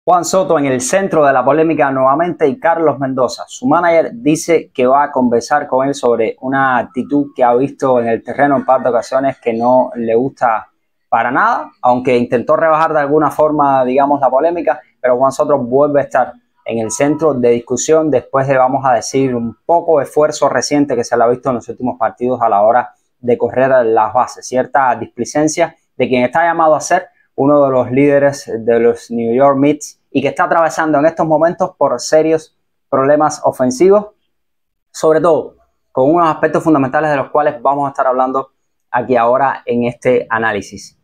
Juan Soto en el centro de la polémica nuevamente y Carlos Mendoza. Su manager dice que va a conversar con él sobre una actitud que ha visto en el terreno en par de ocasiones que no le gusta para nada, aunque intentó rebajar de alguna forma, digamos, la polémica, pero Juan Soto vuelve a estar en el centro de discusión después de, vamos a decir, un poco de esfuerzo reciente que se le ha visto en los últimos partidos a la hora de correr las bases. Cierta displicencia de quien está llamado a ser uno de los líderes de los New York Mets y que está atravesando en estos momentos por serios problemas ofensivos, sobre todo con unos aspectos fundamentales de los cuales vamos a estar hablando aquí ahora en este análisis.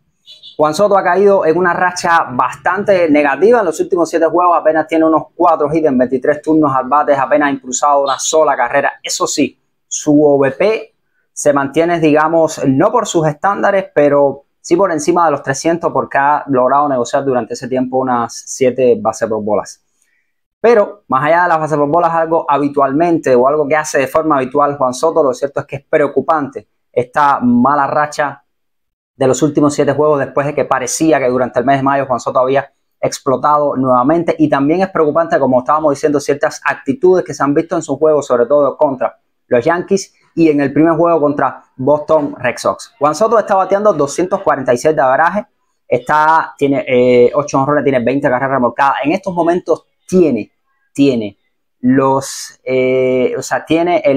Juan Soto ha caído en una racha bastante negativa en los últimos 7 juegos, apenas tiene unos 4 hits en 23 turnos al bate, apenas ha impulsado una sola carrera. Eso sí, su OBP se mantiene, digamos, no por sus estándares, pero sí por encima de los 300 porque ha logrado negociar durante ese tiempo unas 7 bases por bolas. Pero más allá de las bases por bolas, algo habitualmente o algo que hace de forma habitual Juan Soto, lo cierto es que es preocupante esta mala racha de los últimos 7 juegos después de que parecía que durante el mes de mayo Juan Soto había explotado nuevamente. Y también es preocupante, como estábamos diciendo, ciertas actitudes que se han visto en su juego, sobre todo contra los Yankees y en el primer juego contra Boston Red Sox. Juan Soto está bateando 246 de averaje, tiene 8 honrones, tiene 20 carreras remolcadas. En estos momentos tiene el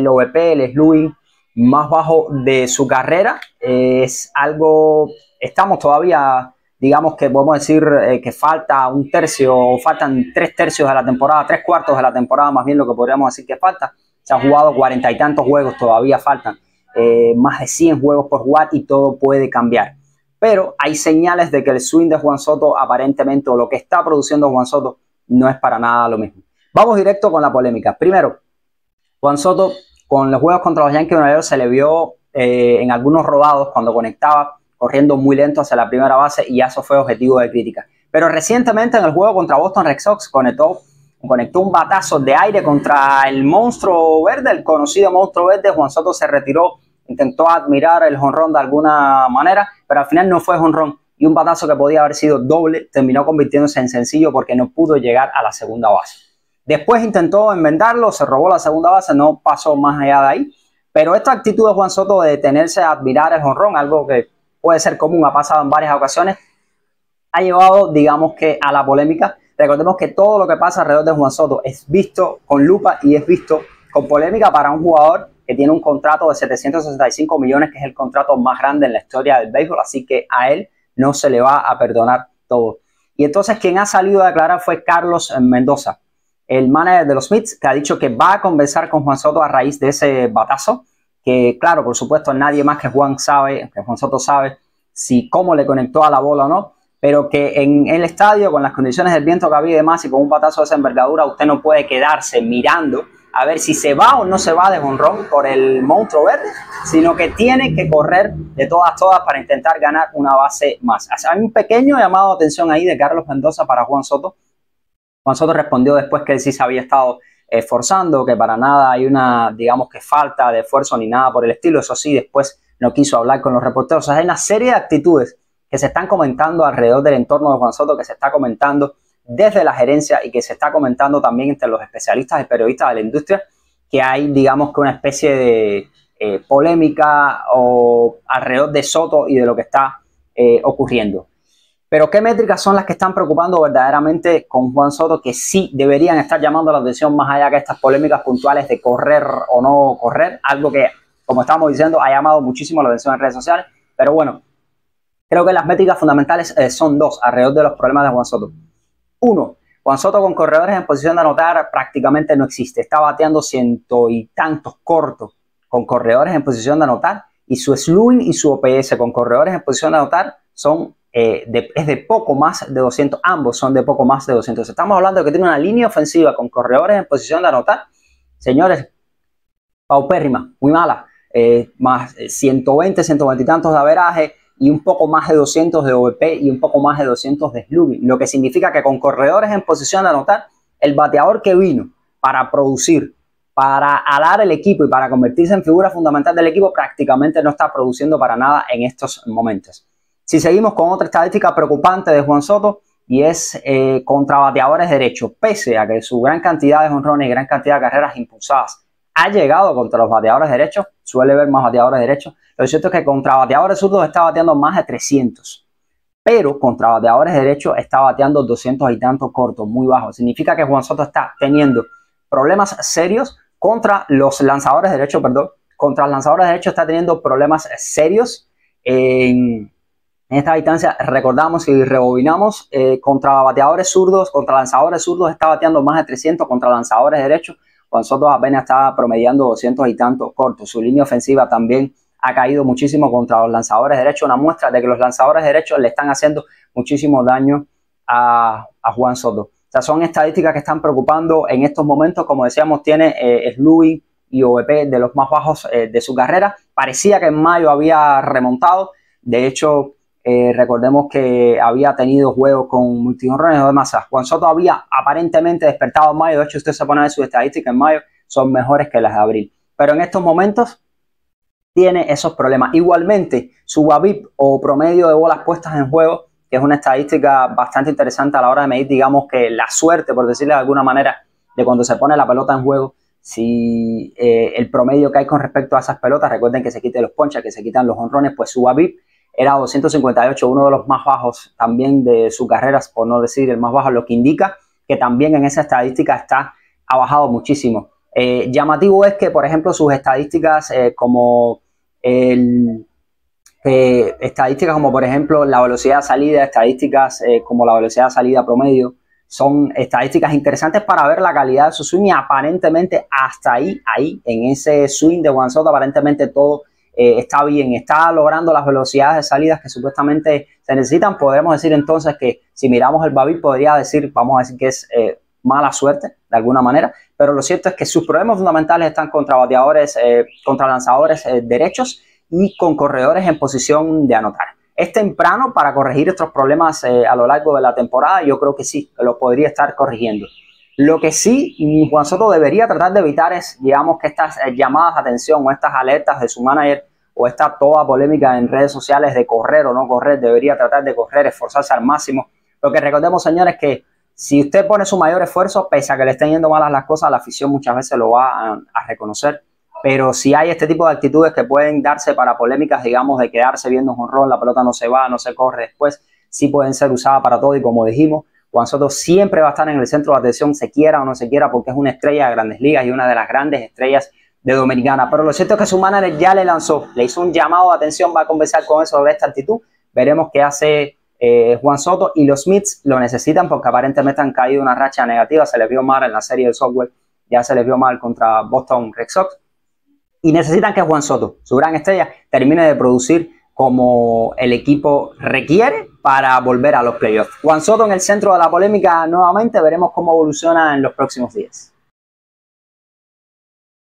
OVP, el slugging más bajo de su carrera. Es algo, estamos todavía, digamos que podemos decir que falta un tercio, o faltan 3/3 de la temporada, 3/4 de la temporada, más bien lo que podríamos decir que falta. Se han jugado 40 y tantos juegos, todavía faltan más de 100 juegos por jugar y todo puede cambiar. Pero hay señales de que el swing de Juan Soto aparentemente, o lo que está produciendo Juan Soto, no es para nada lo mismo. Vamos directo con la polémica. Primero, Juan Soto con los juegos contra los Yankees de Nueva York se le vio en algunos rodados cuando conectaba, corriendo muy lento hacia la primera base y eso fue objetivo de crítica. Pero recientemente en el juego contra Boston Red Sox conectó un batazo de aire contra el monstruo verde, el conocido monstruo verde. Juan Soto se retiró, intentó admirar el jonrón de alguna manera, pero al final no fue jonrón y un batazo que podía haber sido doble terminó convirtiéndose en sencillo porque no pudo llegar a la segunda base. Después intentó enmendarlo, se robó la segunda base, no pasó más allá de ahí, pero esta actitud de Juan Soto de detenerse a admirar el jonrón, algo que puede ser común, ha pasado en varias ocasiones, ha llevado, digamos que, a la polémica. Recordemos que todo lo que pasa alrededor de Juan Soto es visto con lupa y es visto con polémica para un jugador que tiene un contrato de 765 millones, que es el contrato más grande en la historia del béisbol, así que a él no se le va a perdonar todo. Y entonces quien ha salido a declarar fue Carlos Mendoza, el manager de los Mets, que ha dicho que va a conversar con Juan Soto a raíz de ese batazo, que claro, por supuesto nadie más que Juan Soto sabe si cómo le conectó a la bola o no, pero que en el estadio, con las condiciones del viento que había y demás, y con un batazo de esa envergadura, usted no puede quedarse mirando a ver si se va o no se va de jonrón por el monstruo verde, sino que tiene que correr de todas para intentar ganar una base más. Hay un pequeño llamado de atención ahí de Carlos Mendoza para Juan Soto. Juan Soto respondió después que él sí se había estado esforzando, que para nada hay una, digamos que falta de esfuerzo ni nada por el estilo. Eso sí, después no quiso hablar con los reporteros. O sea, hay una serie de actitudes que se están comentando alrededor del entorno de Juan Soto, que se está comentando desde la gerencia y que se está comentando también entre los especialistas y periodistas de la industria, que hay, digamos que una especie de polémica o alrededor de Soto y de lo que está ocurriendo. Pero ¿qué métricas son las que están preocupando verdaderamente con Juan Soto, que sí deberían estar llamando la atención más allá que estas polémicas puntuales de correr o no correr? Algo que, como estamos diciendo, ha llamado muchísimo la atención en redes sociales. Pero bueno, creo que las métricas fundamentales son 2 alrededor de los problemas de Juan Soto. 1, Juan Soto con corredores en posición de anotar prácticamente no existe. Está bateando 100 y tantos cortos con corredores en posición de anotar y su slugging y su OPS con corredores en posición de anotar son es de poco más de 200. Ambos son de poco más de 200. Estamos hablando de que tiene una línea ofensiva con corredores en posición de anotar, señores, paupérrima, muy mala, más 120, 120 y tantos de averaje y un poco más de 200 de OVP y un poco más de 200 de slugging, lo que significa que con corredores en posición de anotar, el bateador que vino para producir, para alar el equipo y para convertirse en figura fundamental del equipo, prácticamente no está produciendo para nada en estos momentos. Si seguimos con otra estadística preocupante de Juan Soto, y es contra bateadores derechos. Pese a que su gran cantidad de jonrones y gran cantidad de carreras impulsadas ha llegado contra los bateadores derechos, suele ver más bateadores derechos, lo cierto es que contra bateadores zurdos está bateando más de 300, pero contra bateadores derechos está bateando 200 y tantos cortos, muy bajos. Significa que Juan Soto está teniendo problemas serios contra los lanzadores derechos, contra los lanzadores derechos está teniendo problemas serios. En esta distancia, recordamos y rebobinamos, contra bateadores zurdos, contra lanzadores zurdos está bateando más de 300, contra lanzadores derechos Juan Soto apenas está promediando 200 y tantos cortos. Su línea ofensiva también ha caído muchísimo contra los lanzadores derechos, una muestra de que los lanzadores derechos le están haciendo muchísimo daño a Juan Soto. O sea, son estadísticas que están preocupando en estos momentos. Como decíamos, tiene slugging y OVP de los más bajos de su carrera. Parecía que en mayo había remontado. De hecho, recordemos que había tenido juegos con multijonrones o demás. Juan Soto había aparentemente despertado en mayo. De hecho, usted se pone a ver sus estadísticas en mayo, son mejores que las de abril. Pero en estos momentos tiene esos problemas. Igualmente, su WABIP o promedio de bolas puestas en juego, que es una estadística bastante interesante a la hora de medir, digamos que la suerte, por decirle de alguna manera, de cuando se pone la pelota en juego, si el promedio que hay con respecto a esas pelotas, recuerden que se quiten los ponches, que se quitan los jonrones, pues su WABIP era 258, uno de los más bajos también de su carrera, por no decir el más bajo, lo que indica que también en esa estadística ha bajado muchísimo. Llamativo es que, por ejemplo, sus estadísticas estadísticas como por ejemplo la velocidad de salida, estadísticas como la velocidad de salida promedio, son estadísticas interesantes para ver la calidad de su swing y aparentemente hasta ahí en ese swing de Juan Soto aparentemente todo está bien, está logrando las velocidades de salidas que supuestamente se necesitan. Podremos decir entonces que si miramos el WABIP vamos a decir que es mala suerte de alguna manera, pero lo cierto es que sus problemas fundamentales están contra bateadores, contra lanzadores derechos y con corredores en posición de anotar. Es temprano para corregir estos problemas a lo largo de la temporada. Yo creo que sí, que lo podría estar corrigiendo. Lo que sí Juan Soto debería tratar de evitar es, digamos, que estas llamadas de atención o estas alertas de su manager o esta toda polémica en redes sociales de correr o no correr. Debería tratar de correr, esforzarse al máximo. Porque recordemos, señores, que si usted pone su mayor esfuerzo, pese a que le estén yendo malas las cosas, la afición muchas veces lo va a reconocer. Pero si hay este tipo de actitudes que pueden darse para polémicas, digamos, de quedarse viendo un jonrón, la pelota no se va, no se corre después, sí pueden ser usadas para todo. Y como dijimos, Juan Soto siempre va a estar en el centro de atención, se quiera o no se quiera, porque es una estrella de Grandes Ligas y una de las grandes estrellas de Dominicana. Pero lo cierto es que su manager ya le hizo un llamado de atención, va a conversar con eso de esta actitud. Veremos qué hace Juan Soto, y los Mets lo necesitan porque aparentemente han caído una racha negativa. Se les vio mal en la serie del software, ya se les vio mal contra Boston Red Sox, y necesitan que Juan Soto, su gran estrella, termine de producir como el equipo requiere para volver a los playoffs. Juan Soto en el centro de la polémica nuevamente. Veremos cómo evoluciona en los próximos días.